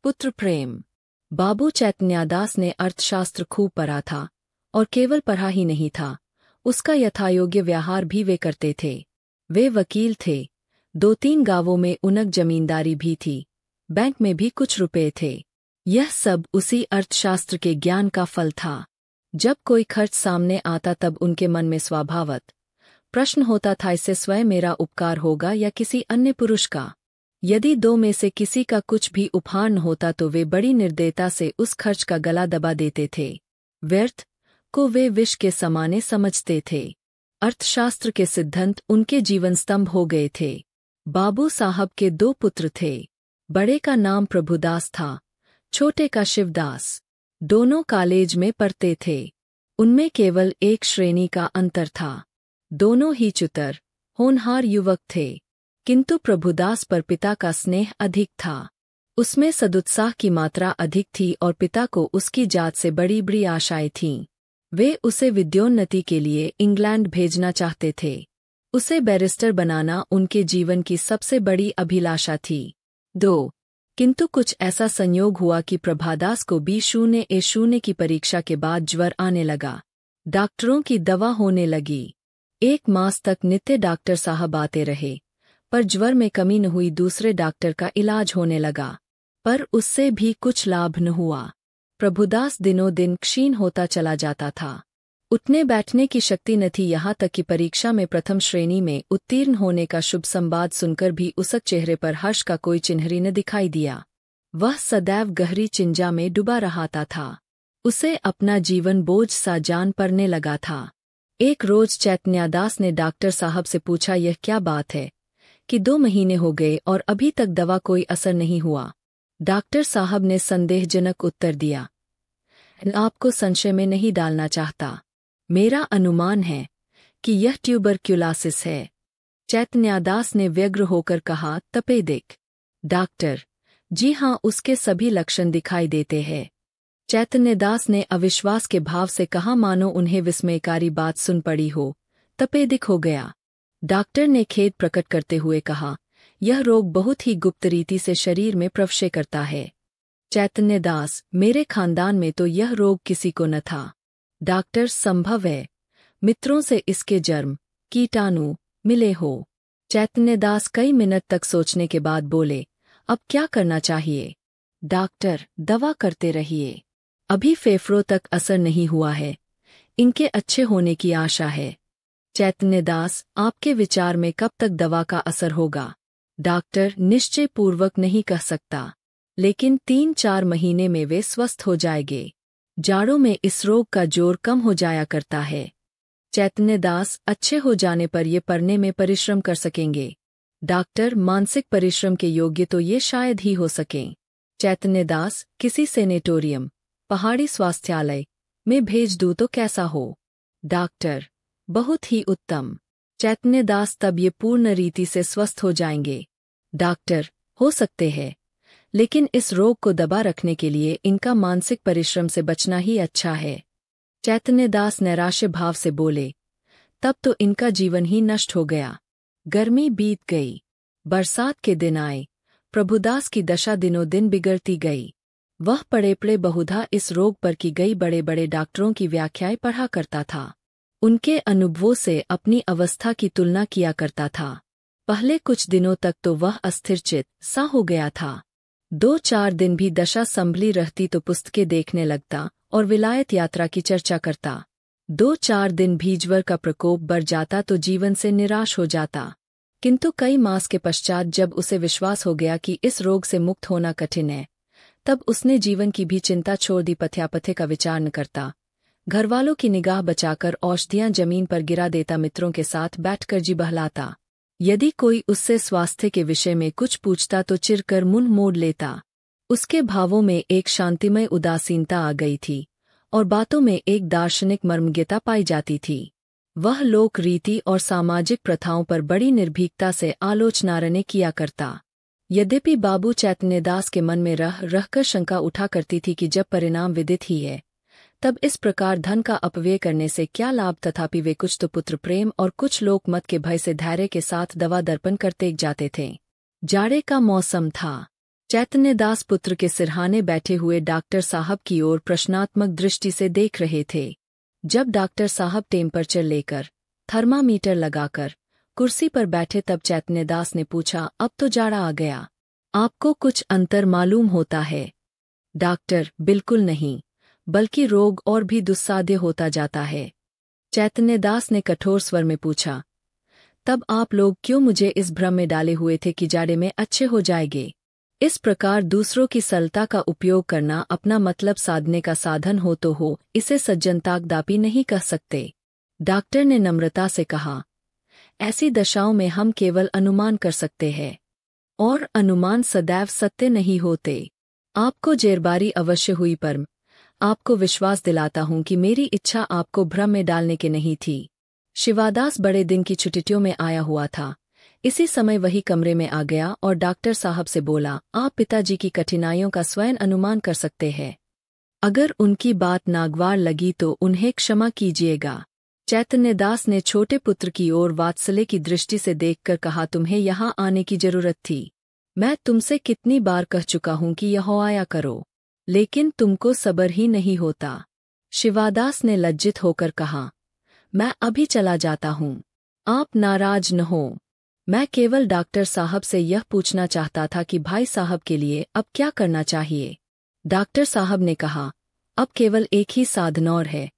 पुत्र प्रेम। बाबू चैतन्यदास ने अर्थशास्त्र खूब पढ़ा था, और केवल पढ़ा ही नहीं था, उसका यथायोग्य व्यवहार भी वे करते थे। वे वकील थे, 2-3 गांवों में उनक जमींदारी भी थी, बैंक में भी कुछ रुपए थे। यह सब उसी अर्थशास्त्र के ज्ञान का फल था। जब कोई खर्च सामने आता तब उनके मन में स्वभावत प्रश्न होता था, इससे स्वयं मेरा उपकार होगा या किसी अन्य पुरुष का। यदि दो में से किसी का कुछ भी उपहार न होता तो वे बड़ी निर्दयता से उस खर्च का गला दबा देते थे। व्यर्थ को वे विष के समाने समझते थे। अर्थशास्त्र के सिद्धांत उनके जीवन स्तंभ हो गए थे। बाबू साहब के 2 पुत्र थे। बड़े का नाम प्रभुदास था, छोटे का शिवदास। दोनों कॉलेज में पढ़ते थे। उनमें केवल एक श्रेणी का अंतर था। दोनों ही चतुर, होनहार युवक थे, किंतु प्रभुदास पर पिता का स्नेह अधिक था। उसमें सदुत्साह की मात्रा अधिक थी और पिता को उसकी जात से बड़ी बड़ी आशाएं थीं। वे उसे विद्योन्नति के लिए इंग्लैंड भेजना चाहते थे। उसे बैरिस्टर बनाना उनके जीवन की सबसे बड़ी अभिलाषा थी। 2. किंतु कुछ ऐसा संयोग हुआ कि प्रभादास को B0A0 की परीक्षा के बाद ज्वर आने लगा। डॉक्टरों की दवा होने लगी। 1 मास तक नित्य डॉक्टर साहब आते रहे, पर ज्वर में कमी न हुई। दूसरे डॉक्टर का इलाज होने लगा, पर उससे भी कुछ लाभ न हुआ। प्रभुदास दिनों दिन क्षीण होता चला जाता था। उठने बैठने की शक्ति न थी, यहाँ तक कि परीक्षा में प्रथम श्रेणी में उत्तीर्ण होने का शुभ संवाद सुनकर भी उसक चेहरे पर हर्ष का कोई चिन्ह न दिखाई दिया। वह सदैव गहरी चिंजा में डूबा रहता था। उसे अपना जीवन बोझ सा जान पड़ने लगा था। एक रोज चैतन्यदास ने डॉक्टर साहब से पूछा, यह क्या बात है कि 2 महीने हो गए और अभी तक दवा कोई असर नहीं हुआ। डॉक्टर साहब ने संदेहजनक उत्तर दिया, आपको संशय में नहीं डालना चाहता, मेरा अनुमान है कि यह ट्यूबरक्युलोसिस है। चैतन्यदास ने व्यग्र होकर कहा, तपेदिक। डॉक्टर, जी हाँ, उसके सभी लक्षण दिखाई देते हैं। चैतन्यदास ने अविश्वास के भाव से कहा, मानो उन्हें विस्मयकारी बात सुन पड़ी हो। तपेदिक हो गया। डॉक्टर ने खेद प्रकट करते हुए कहा, यह रोग बहुत ही गुप्त रीति से शरीर में प्रवेश करता है। चैतन्यदास, मेरे खानदान में तो यह रोग किसी को न था। डॉक्टर, संभव है मित्रों से इसके जर्म कीटाणु मिले हो। चैतन्यदास कई मिनट तक सोचने के बाद बोले, अब क्या करना चाहिए? डॉक्टर, दवा करते रहिए। अभी फेफड़ों तक असर नहीं हुआ है, इनके अच्छे होने की आशा है। चैतन्यदास, आपके विचार में कब तक दवा का असर होगा? डॉक्टर, निश्चय पूर्वक नहीं कह सकता, लेकिन 3-4 महीने में वे स्वस्थ हो जाएंगे। जाड़ों में इस रोग का जोर कम हो जाया करता है। चैतन्यदास, अच्छे हो जाने पर ये पढ़ने में परिश्रम कर सकेंगे। डॉक्टर, मानसिक परिश्रम के योग्य तो ये शायद ही हो सकें। चैतन्यदास, किसी सेनेटोरियम, पहाड़ी स्वास्थ्यालय में भेज दूँ तो कैसा हो? डॉक्टर, बहुत ही उत्तम। चैतन्यदास, तब ये पूर्ण रीति से स्वस्थ हो जाएंगे। डॉक्टर, हो सकते हैं, लेकिन इस रोग को दबा रखने के लिए इनका मानसिक परिश्रम से बचना ही अच्छा है। चैतन्यदास नैराश्य भाव से बोले, तब तो इनका जीवन ही नष्ट हो गया। गर्मी बीत गई, बरसात के दिन आए। प्रभुदास की दशा दिनों दिन बिगड़ती गई। वह पड़े पड़े बहुधा इस रोग पर की गई बड़े बड़े डॉक्टरों की व्याख्याएं पढ़ा करता था। उनके अनुभवों से अपनी अवस्था की तुलना किया करता था। पहले कुछ दिनों तक तो वह अस्थिरचित सा हो गया था। 2-4 दिन भी दशा संभली रहती तो पुस्तकें देखने लगता और विलायत यात्रा की चर्चा करता। 2-4 दिन भी ज्वर का प्रकोप बढ़ जाता तो जीवन से निराश हो जाता। किंतु कई मास के पश्चात जब उसे विश्वास हो गया कि इस रोग से मुक्त होना कठिन है, तब उसने जीवन की भी चिंता छोड़ दी। पथ्यापथे का विचार न करता, घरवालों की निगाह बचाकर औषधियां जमीन पर गिरा देता, मित्रों के साथ बैठकर जी बहलाता। यदि कोई उससे स्वास्थ्य के विषय में कुछ पूछता तो चिरकर मुंह मोड़ लेता। उसके भावों में एक शांतिमय उदासीनता आ गई थी और बातों में एक दार्शनिक मर्मज्ञता पाई जाती थी। वह लोक रीति और सामाजिक प्रथाओं पर बड़ी निर्भीकता से आलोचनारण्य किया करता। यद्यपि बाबू चैतन्यदास के मन में रहकर शंका उठा करती थी कि जब परिणाम विदित ही है, तब इस प्रकार धन का अपव्यय करने से क्या लाभ, तथापि वे कुछ तो पुत्र प्रेम और कुछ लोकमत के भय से धैर्य के साथ दवा दर्पण करते जाते थे। जाड़े का मौसम था। चैतन्यदास पुत्र के सिरहाने बैठे हुए डॉक्टर साहब की ओर प्रश्नात्मक दृष्टि से देख रहे थे। जब डॉक्टर साहब टेम्परेचर लेकर, थर्मामीटर लगाकर कुर्सी पर बैठे तब चैतन्यदास ने पूछा, अब तो जाड़ा आ गया, आपको कुछ अंतर मालूम होता है? डॉक्टर, बिल्कुल नहीं, बल्कि रोग और भी दुस्साध्य होता जाता है। चैतन्यदास ने कठोर स्वर में पूछा, तब आप लोग क्यों मुझे इस भ्रम में डाले हुए थे कि जाड़े में अच्छे हो जाएंगे? इस प्रकार दूसरों की सरलता का उपयोग करना अपना मतलब साधने का साधन हो तो हो, इसे सज्जनताकदापी नहीं कह सकते। डॉक्टर ने नम्रता से कहा, ऐसी दशाओं में हम केवल अनुमान कर सकते हैं, और अनुमान सदैव सत्य नहीं होते। आपको जेरबारी अवश्य हुई, पर आपको विश्वास दिलाता हूं कि मेरी इच्छा आपको भ्रम में डालने की नहीं थी। शिवादास बड़े दिन की छुट्टियों में आया हुआ था। इसी समय वही कमरे में आ गया और डॉक्टर साहब से बोला, आप पिताजी की कठिनाइयों का स्वयं अनुमान कर सकते हैं। अगर उनकी बात नागवार लगी तो उन्हें क्षमा कीजिएगा। चैतन्यदास ने छोटे पुत्र की ओर वात्सल्य की दृष्टि से देखकर कहा, तुम्हें यहाँ आने की जरूरत थी। मैं तुमसे कितनी बार कह चुका हूँ कि यह आया करो, लेकिन तुमको सब्र ही नहीं होता। शिवादास ने लज्जित होकर कहा, मैं अभी चला जाता हूँ, आप नाराज न हो। मैं केवल डॉक्टर साहब से यह पूछना चाहता था कि भाई साहब के लिए अब क्या करना चाहिए। डॉक्टर साहब ने कहा, अब केवल एक ही साधन और है,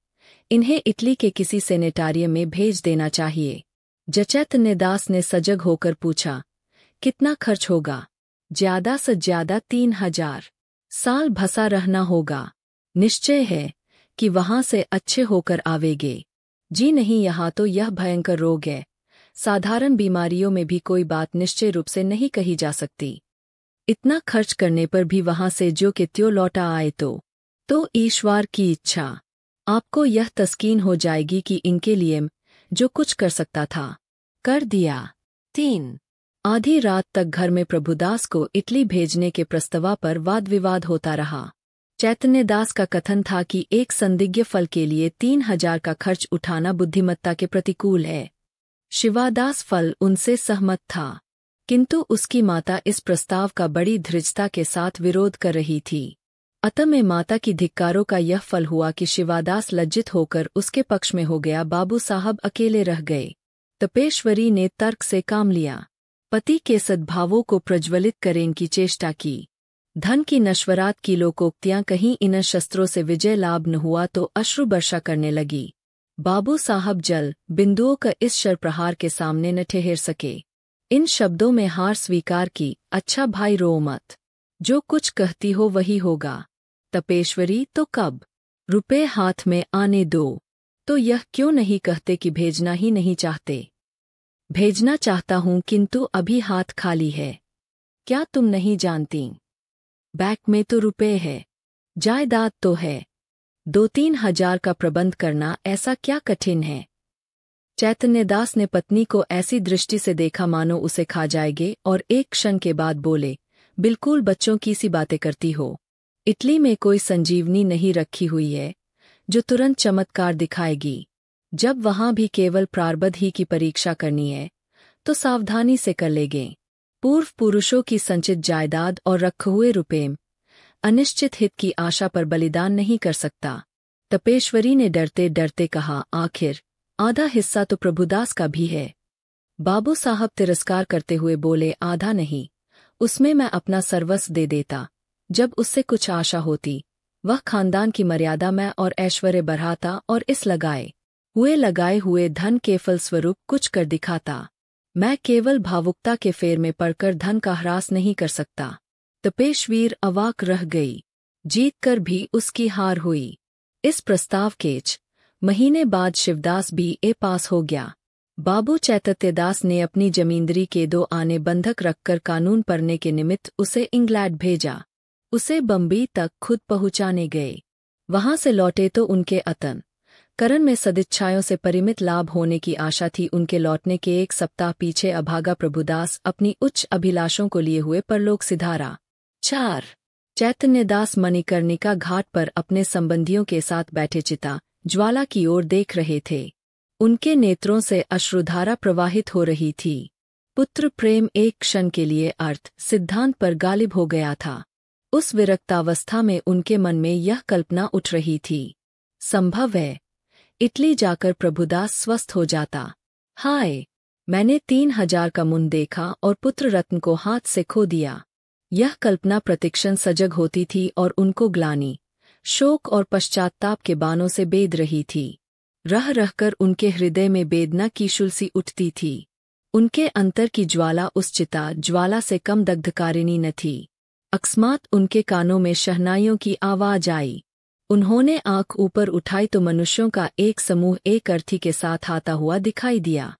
इन्हें इटली के किसी सेनेटारियम में भेज देना चाहिए। चैतन्यदास ने सजग होकर पूछा, कितना खर्च होगा? ज्यादा से ज्यादा 3000 साल भसा रहना होगा। निश्चय है कि वहां से अच्छे होकर आवेगे। जी नहीं, यहाँ तो यह भयंकर रोग है, साधारण बीमारियों में भी कोई बात निश्चय रूप से नहीं कही जा सकती। इतना खर्च करने पर भी वहां से जो कि त्यों लौटा आए तो ईश्वर की इच्छा। आपको यह तस्कीन हो जाएगी कि इनके लिए जो कुछ कर सकता था कर दिया। 3 आधी रात तक घर में प्रभुदास को इटली भेजने के प्रस्ताव पर वाद विवाद होता रहा। चैतन्यदास का कथन था कि एक संदिग्ध फल के लिए 3000 का खर्च उठाना बुद्धिमत्ता के प्रतिकूल है। शिवादास फल उनसे सहमत था, किंतु उसकी माता इस प्रस्ताव का बड़ी धृढ़ता के साथ विरोध कर रही थी। अतः में माता की धिक्कारों का यह फल हुआ कि शिवादास लज्जित होकर उसके पक्ष में हो गया। बाबू साहब अकेले रह गए। तपेश्वरी ने तर्क से काम लिया, पति के सद्भावों को प्रज्वलित करने की चेष्टा की। धन की नश्वरात की लोकोक्तियां कहीं इन शस्त्रों से विजय लाभ न हुआ तो अश्रु वर्षा करने लगी। बाबू साहब जल बिंदुओं का इस शर प्रहार के सामने न ठहर सके। इन शब्दों में हार स्वीकार की, अच्छा भाई रो मत, जो कुछ कहती हो वही होगा। तपेश्वरी, तो कब रुपए हाथ में आने दो। तो यह क्यों नहीं कहते कि भेजना ही नहीं चाहते? भेजना चाहता हूं, किंतु अभी हाथ खाली है। क्या तुम नहीं जानती, बैंक में तो रुपए है, जायदाद तो है, 2-3 हजार का प्रबंध करना ऐसा क्या कठिन है? चैतन्यदास ने पत्नी को ऐसी दृष्टि से देखा मानो उसे खा जाएंगे और एक क्षण के बाद बोले, बिल्कुल बच्चों की सी बातें करती हो। इटली में कोई संजीवनी नहीं रखी हुई है जो तुरंत चमत्कार दिखाएगी। जब वहां भी केवल प्रारब्ध ही की परीक्षा करनी है तो सावधानी से कर लेंगे। पूर्व पुरुषों की संचित जायदाद और रखे हुए रुपए अनिश्चित हित की आशा पर बलिदान नहीं कर सकता। तपेश्वरी ने डरते डरते कहा, आखिर आधा हिस्सा तो प्रभुदास का भी है। बाबू साहब तिरस्कार करते हुए बोले, आधा नहीं, उसमें मैं अपना सर्वस्व दे देता। जब उससे कुछ आशा होती, वह खानदान की मर्यादा में और ऐश्वर्य बढ़ाता और इस लगाए हुए धन के फलस्वरूप कुछ कर दिखाता। मैं केवल भावुकता के फेर में पड़कर धन का ह्रास नहीं कर सकता। तपेश्वीर अवाक रह गई। जीत कर भी उसकी हार हुई। इस प्रस्ताव के 6 महीने बाद शिवदास B.A. पास हो गया। बाबू चैतन्यदास ने अपनी जमींदारी के 2 आने बंधक रखकर कानून पढ़ने के निमित्त उसे इंग्लैंड भेजा। उसे बम्बई तक खुद पहुंचाने गए। वहां से लौटे तो उनके अतन करण में सदिच्छाओं से परिमित लाभ होने की आशा थी। उनके लौटने के 1 सप्ताह पीछे अभागा प्रभुदास अपनी उच्च अभिलाषों को लिए हुए परलोक सिधारा। 4 चैतन्यदास मणिकर्णिका घाट पर अपने संबंधियों के साथ बैठे चिता ज्वाला की ओर देख रहे थे। उनके नेत्रों से अश्रुधारा प्रवाहित हो रही थी। पुत्र प्रेम एक क्षण के लिए अर्थ सिद्धांत पर गालिब हो गया था। उस विरक्तावस्था में उनके मन में यह कल्पना उठ रही थी, संभव है इटली जाकर प्रभुदास स्वस्थ हो जाता। हाय, मैंने 3000 का मुन देखा और पुत्र रत्न को हाथ से खो दिया। यह कल्पना प्रतिक्षण सजग होती थी और उनको ग्लानि, शोक और पश्चात्ताप के बाणों से बेध रही थी। रह रहकर उनके हृदय में वेदना की शुलसी उठती थी। उनके अंतर की ज्वाला उस चिता ज्वाला से कम दग्धकारिणी न थी। अकस्मात उनके कानों में शहनाइयों की आवाज आई। उन्होंने आंख ऊपर उठाई तो मनुष्यों का एक समूह एक अर्थी के साथ आता हुआ दिखाई दिया।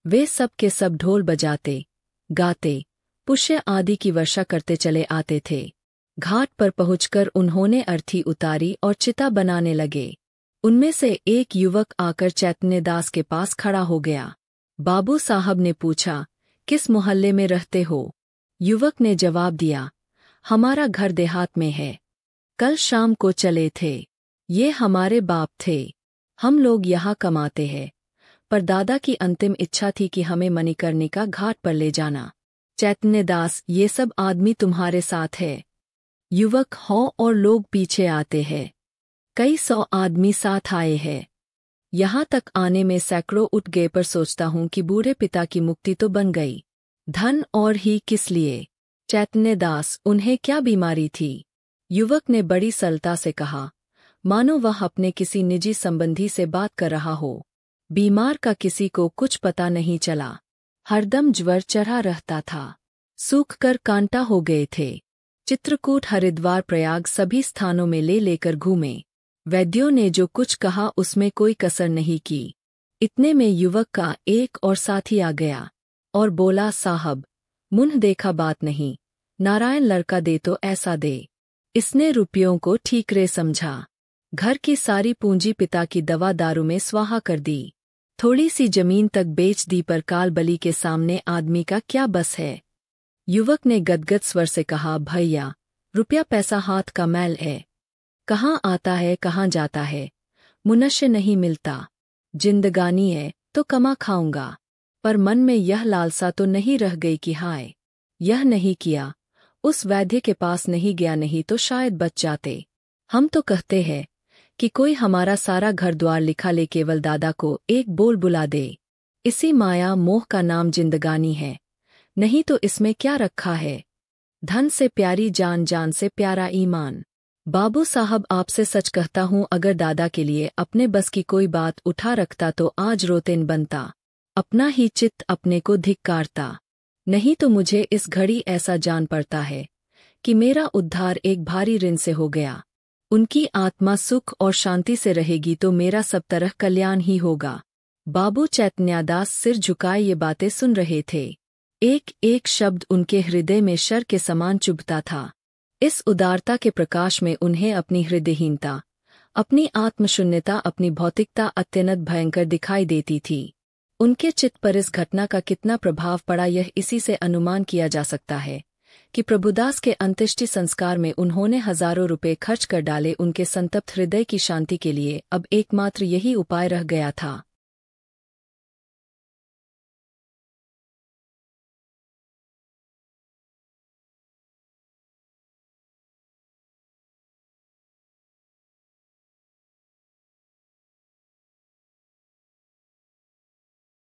वे सब के सब ढोल बजाते, गाते, पुष्य आदि की वर्षा करते चले आते थे। घाट पर पहुंचकर उन्होंने अर्थी उतारी और चिता बनाने लगे। उनमें से एक युवक आकर चैतन्यदास के पास खड़ा हो गया। बाबू साहब ने पूछा, किस मोहल्ले में रहते हो? युवक ने जवाब दिया, हमारा घर देहात में है। कल शाम को चले थे। ये हमारे बाप थे। हम लोग यहाँ कमाते हैं, पर दादा की अंतिम इच्छा थी कि हमें मणिकर्णिका घाट पर ले जाना। चैतन्यदास, ये सब आदमी तुम्हारे साथ है? युवक, हाँ, और लोग पीछे आते हैं। कई 100 आदमी साथ आए हैं। यहाँ तक आने में सैकड़ों उठ गए, पर सोचता हूँ कि बूढ़े पिता की मुक्ति तो बन गई। धन और ही किस लिए? चैतन्यदास, उन्हें क्या बीमारी थी? युवक ने बड़ी सरलता से कहा, मानो वह अपने किसी निजी संबंधी से बात कर रहा हो। बीमार का किसी को कुछ पता नहीं चला। हरदम ज्वर चढ़ा रहता था। सूख कर कांटा हो गए थे। चित्रकूट, हरिद्वार, प्रयाग सभी स्थानों में ले लेकर घूमे। वैद्यों ने जो कुछ कहा उसमें कोई कसर नहीं की। इतने में युवक का एक और साथी आ गया और बोला, साहब, मुन्ह देखा बात नहीं, नारायण लड़का दे तो ऐसा दे। इसने रुपयों को ठीकरे समझा। घर की सारी पूंजी पिता की दवा दारू में स्वाहा कर दी। थोड़ी सी जमीन तक बेच दी, पर काल बली के सामने आदमी का क्या बस है। युवक ने गदगद स्वर से कहा, भैया, रुपया पैसा हाथ का मैल है। कहाँ आता है कहाँ जाता है, मुनश्य नहीं मिलता। जिंदगानी है तो कमा खाऊंगा। पर मन में यह लालसा तो नहीं रह गई कि हाय, यह नहीं किया, उस वैद्य के पास नहीं गया, नहीं तो शायद बच जाते। हम तो कहते हैं कि कोई हमारा सारा घर द्वार लिखा ले, केवल दादा को एक बोल बुला दे। इसी माया मोह का नाम जिंदगानी है, नहीं तो इसमें क्या रखा है? धन से प्यारी जान, जान से प्यारा ईमान। बाबू साहब, आपसे सच कहता हूँ, अगर दादा के लिए अपने बस की कोई बात उठा रखता तो आज रोतेन बनता, अपना ही चित्त अपने को धिक्कारता। नहीं तो मुझे इस घड़ी ऐसा जान पड़ता है कि मेरा उद्धार एक भारी ऋण से हो गया। उनकी आत्मा सुख और शांति से रहेगी तो मेरा सब तरह कल्याण ही होगा। बाबू चैतन्यदास सिर झुकाए ये बातें सुन रहे थे। एक एक शब्द उनके हृदय में शर के समान चुभता था। इस उदारता के प्रकाश में उन्हें अपनी हृदयहीनता, अपनी आत्मशून्यता, अपनी भौतिकता अत्यंत भयंकर दिखाई देती थी। उनके चित्त पर इस घटना का कितना प्रभाव पड़ा, यह इसी से अनुमान किया जा सकता है कि प्रभुदास के अंत्येष्टि संस्कार में उन्होंने हजारों रुपए खर्च कर डाले। उनके संतप्त हृदय की शांति के लिए अब एकमात्र यही उपाय रह गया था